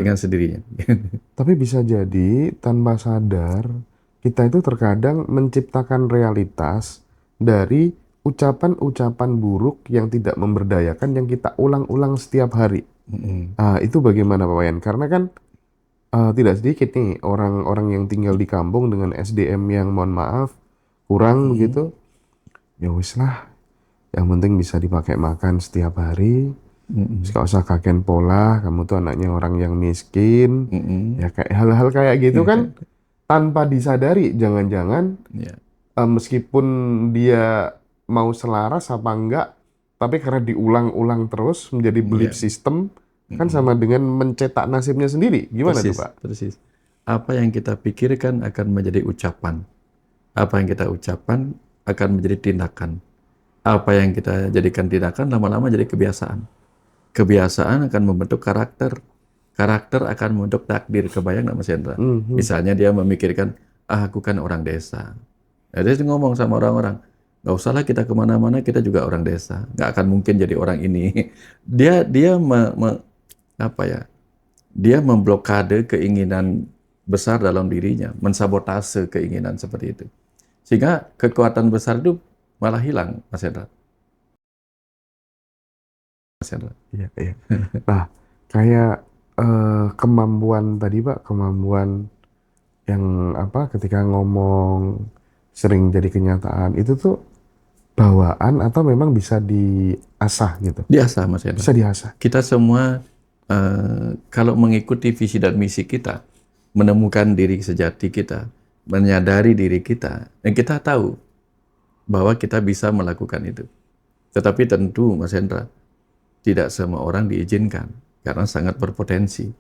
dengan sendirinya. Tapi bisa jadi tanpa sadar kita itu terkadang menciptakan realitas dari ucapan-ucapan buruk yang tidak memberdayakan yang kita ulang-ulang setiap hari. Mm-mm. Itu bagaimana Pak Wayan? Karena kan tidak sedikit nih orang-orang yang tinggal di kampung dengan SDM yang mohon maaf kurang Mm-mm. begitu. Ya wis lah, yang penting bisa dipakai makan setiap hari. Terus Mm-mm. gak usah kakek pola, kamu tuh anaknya orang yang miskin. Mm-mm. Ya kayak hal-hal kayak gitu kan tanpa disadari, jangan-jangan Ya, meskipun dia mau selaras apa enggak, tapi karena diulang-ulang terus menjadi belief ya. system, kan Mm-mm. sama dengan mencetak nasibnya sendiri. Gimana tuh Persis, Pak? persis. Apa yang kita pikirkan akan menjadi ucapan. Apa yang kita ucapkan akan menjadi tindakan. Apa yang kita jadikan tindakan lama-lama jadi kebiasaan. Kebiasaan akan membentuk karakter. Karakter akan membentuk takdir. Kebayang nggak Mas Hendra? Mhm. Misalnya dia memikirkan, aku kan orang desa. Nah, dia ngomong sama orang-orang, nggak usahlah kita kemana-mana, kita juga orang desa. Nggak akan mungkin jadi orang ini. Dia apa ya? Dia memblokade keinginan besar dalam dirinya, mensabotase keinginan seperti itu. Sehingga kekuatan besar itu malah hilang, Mas Hendra. Mas Hendra. Iya, iya. Nah, kayak kemampuan tadi Pak, kemampuan yang apa ketika ngomong sering jadi kenyataan itu tuh bawaan atau memang bisa diasah gitu? Biasa, Mas Hendra. Bisa diasah. Kita semua kalau mengikuti visi dan misi kita, menemukan diri sejati kita, menyadari diri kita, dan kita tahu bahwa kita bisa melakukan itu. Tetapi tentu, Mas Hendra, tidak semua orang diizinkan karena sangat berpotensi.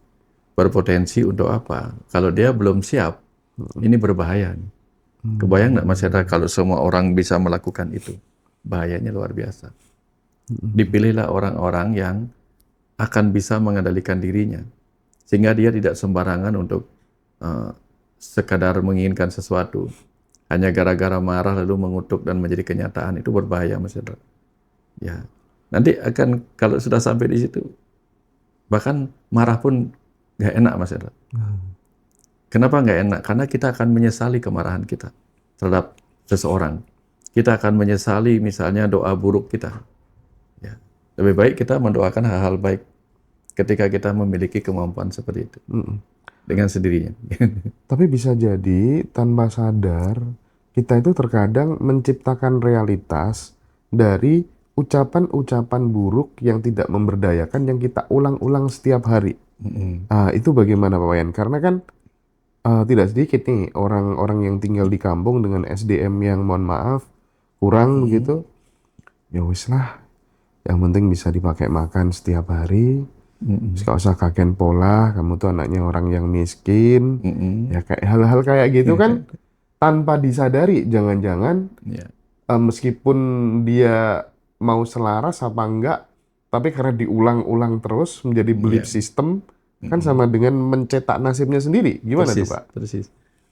Berpotensi untuk apa? Kalau dia belum siap, ini berbahaya. Kebayang nggak Mas Hendra Hmm. kalau semua orang bisa melakukan itu? Bahayanya luar biasa. Hmm. Dipilihlah orang-orang yang akan bisa mengendalikan dirinya. Sehingga dia tidak sembarangan untuk eh, sekadar menginginkan sesuatu. Hanya gara-gara marah lalu mengutuk dan menjadi kenyataan. Itu berbahaya Mas Hendra. Ya. Nanti akan kalau sudah sampai di situ, bahkan marah pun nggak enak Mas Hendra. Kenapa nggak enak? Karena kita akan menyesali kemarahan kita terhadap seseorang. Kita akan menyesali misalnya doa buruk kita. Ya. Lebih baik kita mendoakan hal-hal baik ketika kita memiliki kemampuan seperti itu Hmm. dengan sendirinya. Tapi bisa jadi tanpa sadar kita itu terkadang menciptakan realitas dari ucapan-ucapan buruk yang tidak memberdayakan yang kita ulang-ulang setiap hari. Mm-mm. Itu bagaimana Pak Wayan? Karena kan tidak sedikit nih orang-orang yang tinggal di kampung dengan SDM yang mohon maaf kurang Mm-mm. begitu. Ya wis lah, yang penting bisa dipakai makan setiap hari. Terus Mm-mm. gak usah kakek pola, kamu tuh anaknya orang yang miskin. Mm-mm. Ya kayak hal-hal kayak gitu kan tanpa disadari, jangan-jangan Ya, meskipun dia mau selaras apa enggak, tapi karena diulang-ulang terus menjadi belief ya. system, kan Mm-mm. sama dengan mencetak nasibnya sendiri. Gimana tuh Persis, Pak? persis.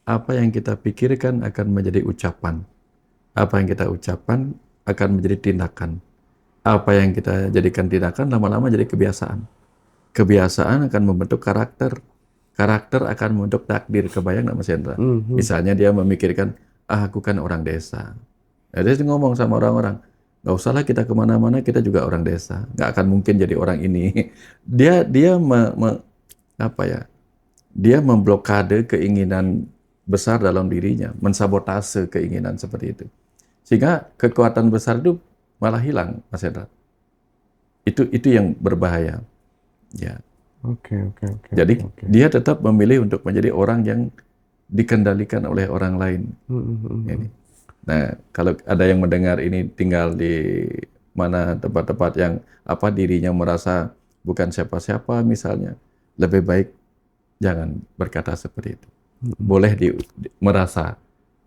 Apa yang kita pikirkan akan menjadi ucapan. Apa yang kita ucapkan akan menjadi tindakan. Apa yang kita jadikan tindakan lama-lama jadi kebiasaan. Kebiasaan akan membentuk karakter. Karakter akan membentuk takdir. Kebayang nggak Mas Hendra? Mhm. Misalnya dia memikirkan, aku kan orang desa. Nah, dia ngomong sama orang-orang, nggak usahlah kita kemana-mana, kita juga orang desa. Nggak akan mungkin jadi orang ini. Dia apa ya? Dia memblokade keinginan besar dalam dirinya, mensabotase keinginan seperti itu. Sehingga kekuatan besar itu malah hilang, Mas Hendra. Itu yang berbahaya. Ya. Oke, oke, oke, Jadi oke, oke. dia tetap memilih untuk menjadi orang yang dikendalikan oleh orang lain. Mhm, Ini. mhm. Nah, kalau ada yang mendengar ini tinggal di mana tempat-tempat yang apa dirinya merasa bukan siapa-siapa misalnya, lebih baik jangan berkata seperti itu. Mhm. Boleh merasa.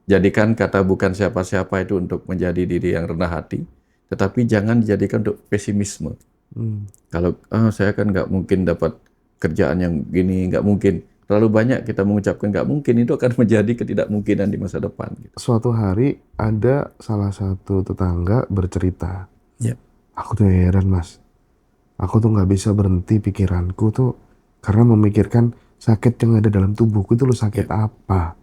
Jadikan kata bukan siapa-siapa itu untuk menjadi diri yang rendah hati, tetapi jangan dijadikan untuk pesimisme. Hmm. Kalau saya kan nggak mungkin dapat kerjaan yang gini, nggak mungkin. Terlalu banyak kita mengucapkan nggak mungkin, itu akan menjadi ketidakmungkinan di masa depan. Gitu. Suatu hari ada salah satu tetangga bercerita, Ya. aku tuh heran mas, aku tuh nggak bisa berhenti pikiranku tuh karena memikirkan sakit yang ada dalam tubuhku itu loh sakit Ya, apa,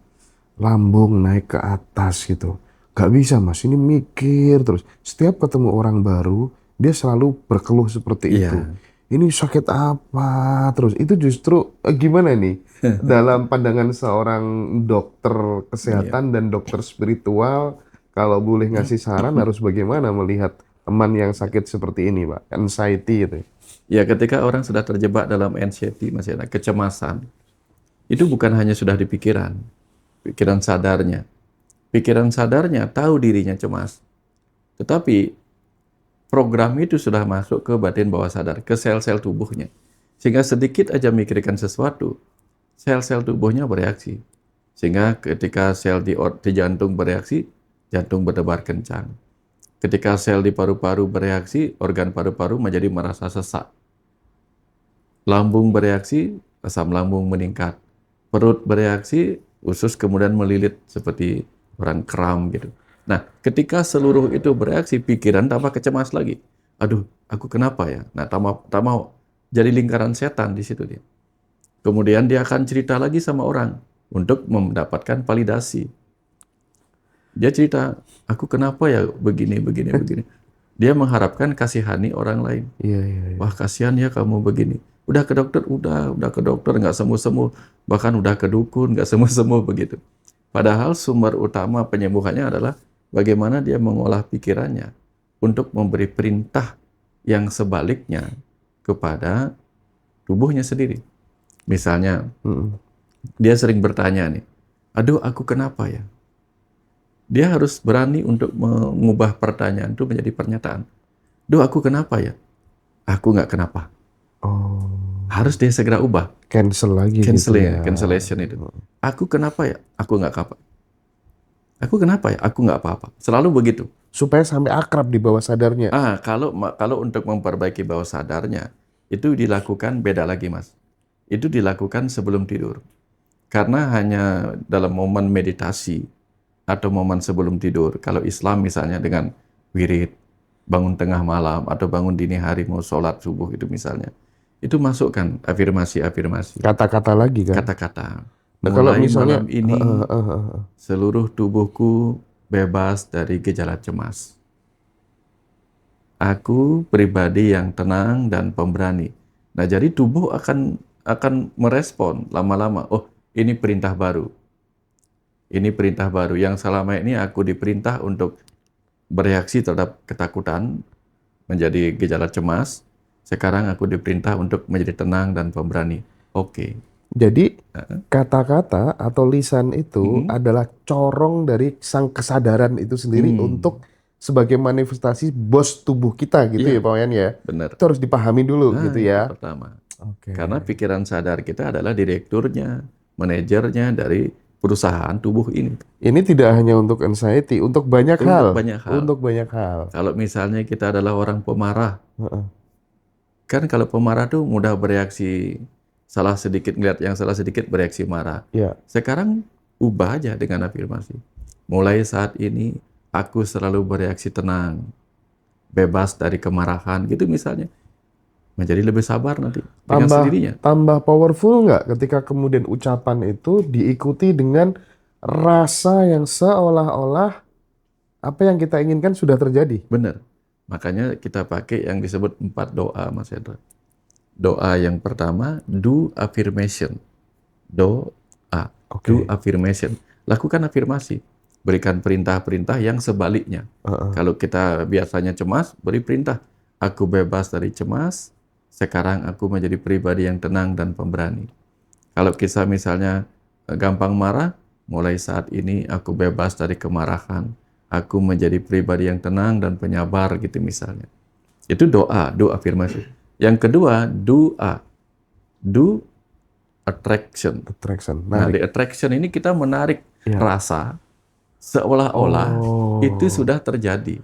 lambung naik ke atas gitu. Gak bisa Mas, ini mikir terus. Setiap ketemu orang baru, dia selalu berkeluh seperti itu. iya, Ini sakit apa terus? Itu justru gimana nih? Dalam pandangan seorang dokter iya. kesehatan dan dokter spiritual, kalau boleh ngasih saran harus bagaimana melihat teman yang sakit seperti ini, Pak? Anxiety itu. Ya, ketika orang sudah terjebak dalam anxiety, Mas Yana, kecemasan, itu bukan hanya sudah di pikiran, pikiran sadarnya. Pikiran sadarnya tahu dirinya cemas, tetapi program itu sudah masuk ke batin bawah sadar, ke sel-sel tubuhnya. Sehingga sedikit aja mikirkan sesuatu, sel-sel tubuhnya bereaksi. Sehingga ketika sel di jantung bereaksi, jantung berdebar kencang. Ketika sel di paru-paru bereaksi, organ paru-paru menjadi merasa sesak. Lambung bereaksi, asam lambung meningkat. Perut bereaksi, usus kemudian melilit seperti orang kram gitu. Nah, ketika seluruh itu bereaksi, pikiran tambah kecemas lagi. Aduh, aku kenapa ya? Nah, tak mau jadi lingkaran setan di situ dia. Kemudian dia akan cerita lagi sama orang untuk mendapatkan validasi. Dia cerita, aku kenapa ya begini, begini, begini. Dia mengharapkan kasihani orang lain. Iya, iya, iya. Wah, kasihan ya kamu begini. Udah ke dokter, udah ke dokter, nggak sembuh-sembuh. Bahkan udah ke dukun, nggak sembuh-sembuh begitu. Padahal sumber utama penyembuhannya adalah bagaimana dia mengolah pikirannya untuk memberi perintah yang sebaliknya kepada tubuhnya sendiri. Misalnya, Mm-mm. dia sering bertanya nih, aduh aku kenapa ya? Dia harus berani untuk mengubah pertanyaan itu menjadi pernyataan. Duh aku kenapa ya? Aku nggak kenapa. Oh, Harus dia segera ubah. cancel lagi gitu ya. Cancellation itu. Aku kenapa ya? Aku nggak apa. Aku kenapa ya? Aku nggak apa-apa. Selalu begitu. Supaya sampai akrab di bawah sadarnya. Kalau untuk memperbaiki bawah sadarnya, itu dilakukan beda lagi, Mas. Itu dilakukan sebelum tidur. Karena hanya dalam momen meditasi atau momen sebelum tidur, kalau Islam misalnya dengan wirid, bangun tengah malam atau bangun dini hari mau sholat subuh itu misalnya, itu masukkan afirmasi-afirmasi, Kata-kata lagi kan. kata-kata. Nah kalau Mulai misalnya, malam ini, seluruh tubuhku bebas dari gejala cemas. Aku pribadi yang tenang dan pemberani. Nah, jadi tubuh akan merespon lama-lama. Oh, ini perintah baru. Ini perintah baru yang selama ini aku diperintah untuk bereaksi terhadap ketakutan, menjadi gejala cemas. Sekarang aku diperintah untuk menjadi tenang dan pemberani. Oke. jadi kata-kata atau lisan itu Mm-mm. adalah corong dari sang kesadaran itu sendiri Hmm. untuk sebagai manifestasi bos tubuh kita gitu ya Iya, Pak Wayan ya. benar. Itu harus dipahami dulu Nah, gitu itu ya. pertama. Oke. Karena pikiran sadar kita adalah direkturnya, manajernya dari perusahaan tubuh ini. Ini tidak hanya untuk anxiety, untuk banyak Untuk hal. banyak hal. Untuk banyak hal. Kalau misalnya kita adalah orang pemarah, Heeh. kan kalau pemarah tuh mudah bereaksi, salah sedikit ngeliat yang salah sedikit bereaksi marah. Ya, Sekarang ubah aja dengan afirmasi. Mulai saat ini aku selalu bereaksi tenang, bebas dari kemarahan gitu misalnya. Menjadi lebih sabar nanti dengan tambah sendirinya. tambah powerful nggak ketika kemudian ucapan itu diikuti dengan rasa yang seolah-olah apa yang kita inginkan sudah terjadi. Benar. Makanya kita pakai yang disebut 4 doa, Mas Hendra. Doa yang pertama, do affirmation. Doa, do Oke. affirmation. Lakukan afirmasi. Berikan perintah-perintah yang sebaliknya. Heeh. Kalau kita biasanya cemas, beri perintah. Aku bebas dari cemas, sekarang aku menjadi pribadi yang tenang dan pemberani. Kalau kita misalnya gampang marah, mulai saat ini aku bebas dari kemarahan. Aku menjadi pribadi yang tenang dan penyabar gitu misalnya. Itu doa, do afirmasi. Yang kedua, do attraction. Attraction, Nah, narik. di attraction ini kita menarik Ya. rasa seolah-olah itu Oh, sudah terjadi.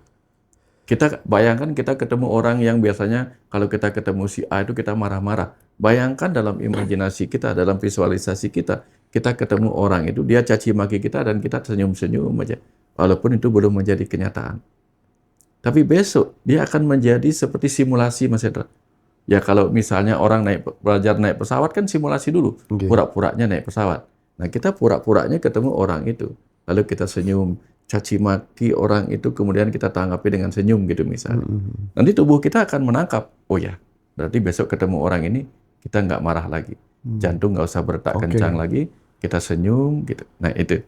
Kita bayangkan kita ketemu orang yang biasanya kalau kita ketemu si A itu kita marah-marah. Bayangkan dalam imajinasi kita, dalam visualisasi kita, kita ketemu orang itu dia caci maki kita dan kita senyum-senyum aja. Walaupun itu belum menjadi kenyataan. Tapi besok dia akan menjadi seperti simulasi Mas Hendra. Ya kalau misalnya orang belajar naik pesawat kan simulasi dulu, Oke. pura-puranya naik pesawat. Nah kita pura-puranya ketemu orang itu, lalu kita senyum, caci maki orang itu, kemudian kita tanggapi dengan senyum gitu misalnya. Nanti tubuh kita akan menangkap, oh ya, berarti besok ketemu orang ini kita nggak marah lagi, jantung nggak usah berdetak Oke. kencang lagi, kita senyum gitu. Nah itu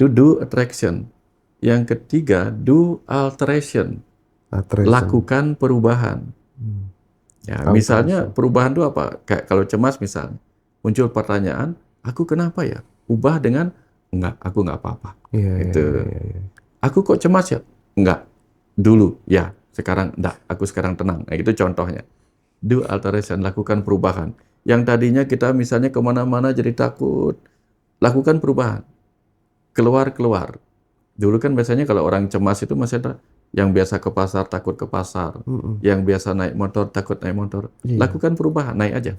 do attraction. Yang ketiga do alteration, Attraction. lakukan perubahan. Ya, misalnya perubahan itu apa? Kayak kalau cemas misalnya, muncul pertanyaan, aku kenapa ya? Ubah dengan, enggak, aku nggak apa-apa. Iya, iya, Itu. iya, iya. Aku kok cemas ya? Enggak. Dulu, ya. Sekarang, enggak. Aku sekarang tenang. Nah, itu contohnya. Do alteration, lakukan perubahan. Yang tadinya kita misalnya kemana-mana jadi takut, lakukan perubahan. Keluar. Dulu kan biasanya kalau orang cemas itu masih ada yang biasa ke pasar takut ke pasar, yang biasa naik motor takut naik motor. Iya. Lakukan perubahan, naik aja.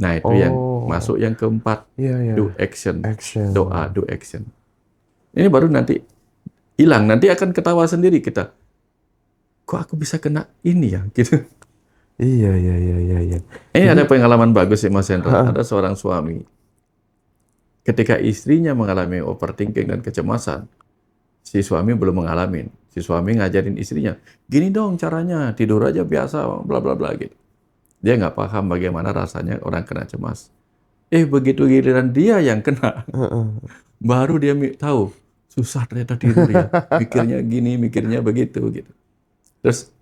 Nah itu yang masuk yang keempat, Iya, iya. do action, Action. doa, do action. Ini baru nanti hilang, nanti akan ketawa sendiri kita. Kok aku bisa kena ini ya, gitu. Iya, iya, iya, iya, iya. Ini ada pengalaman bagus sih Mas Hendra. Ada seorang suami, ketika istrinya mengalami overthinking dan kecemasan, si suami belum mengalami. Si suami ngajarin istrinya, gini dong caranya, tidur aja biasa, bla bla bla gitu. Dia nggak paham bagaimana rasanya orang kena cemas. Begitu giliran dia yang kena, baru dia tahu, susah ternyata tidur ya. Mikirnya gini, mikirnya begitu gitu. Terus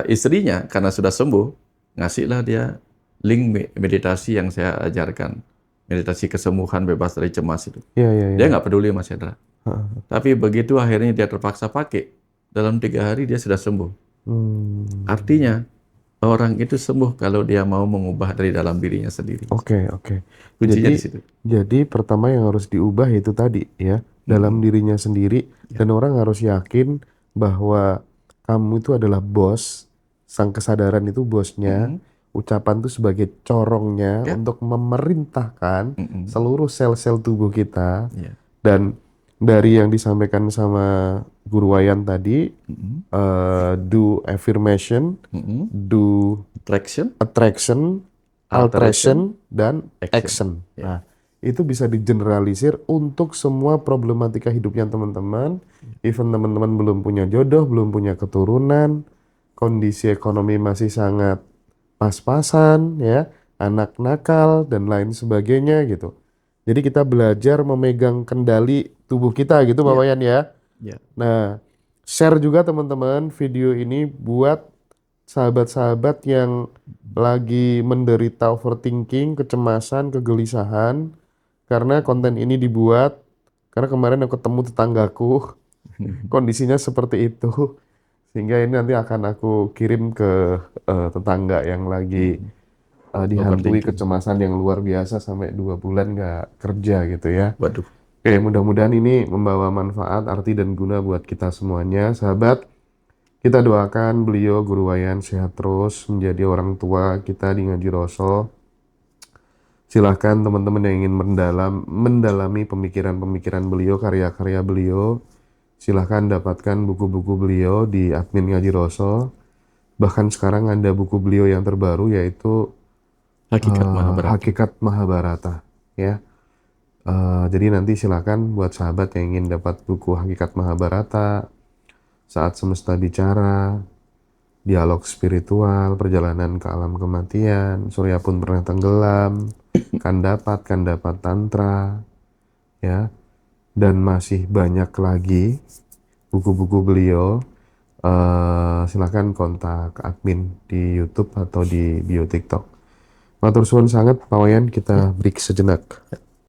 istrinya karena sudah sembuh, ngasihlah dia link meditasi yang saya ajarkan. Meditasi kesembuhan bebas dari cemas itu. Iya, iya, iya. Dia nggak peduli Mas Hendra. Tapi begitu akhirnya dia terpaksa pakai, dalam 3 hari dia sudah sembuh. Artinya, orang itu sembuh kalau dia mau mengubah dari dalam dirinya sendiri. Oke, oke. Kuncinya di situ. Jadi pertama yang harus diubah itu tadi ya, dalam dirinya sendiri, dan orang harus yakin bahwa kamu itu adalah bos, sang kesadaran itu bosnya, ucapan itu sebagai corongnya untuk memerintahkan seluruh sel-sel tubuh kita. Ya. Dan dari yang disampaikan sama Guru Wayan tadi, do affirmation, do attraction, alteration, dan action. Nah, itu bisa digeneralisir untuk semua problematika hidupnya teman-teman. Even teman-teman belum punya jodoh, belum punya keturunan, kondisi ekonomi masih sangat pas-pasan, ya, anak nakal dan lain sebagainya gitu. Jadi kita belajar memegang kendali tubuh kita gitu, Pak Wayan ya. Nah, share juga teman-teman video ini buat sahabat-sahabat yang lagi menderita overthinking, kecemasan, kegelisahan. Karena konten ini dibuat, karena kemarin aku ketemu tetanggaku, kondisinya seperti itu. Sehingga ini nanti akan aku kirim ke tetangga yang lagi dihantui kecemasan yang luar biasa sampai 2 bulan nggak kerja gitu ya. Waduh. Oke, mudah-mudahan ini membawa manfaat, arti, dan guna buat kita semuanya. Sahabat, kita doakan beliau, Guru Wayan, sehat terus, menjadi orang tua kita di Ngaji Roso. Silahkan teman-teman yang ingin mendalami pemikiran-pemikiran beliau, karya-karya beliau, silahkan dapatkan buku-buku beliau di admin Ngaji Roso. Bahkan sekarang ada buku beliau yang terbaru, yaitu Hakikat Mahabharata, ya. Jadi nanti silakan buat sahabat yang ingin dapat buku Hakikat Mahabharata, Saat Semesta Bicara, Dialog Spiritual, Perjalanan ke Alam Kematian, Surya Pun Pernah Tenggelam, kan dapat Tantra, ya, dan masih banyak lagi buku-buku beliau. Silakan kontak admin di YouTube atau di bio TikTok. Matur suwun sangat Pak Wayan, kita break sejenak.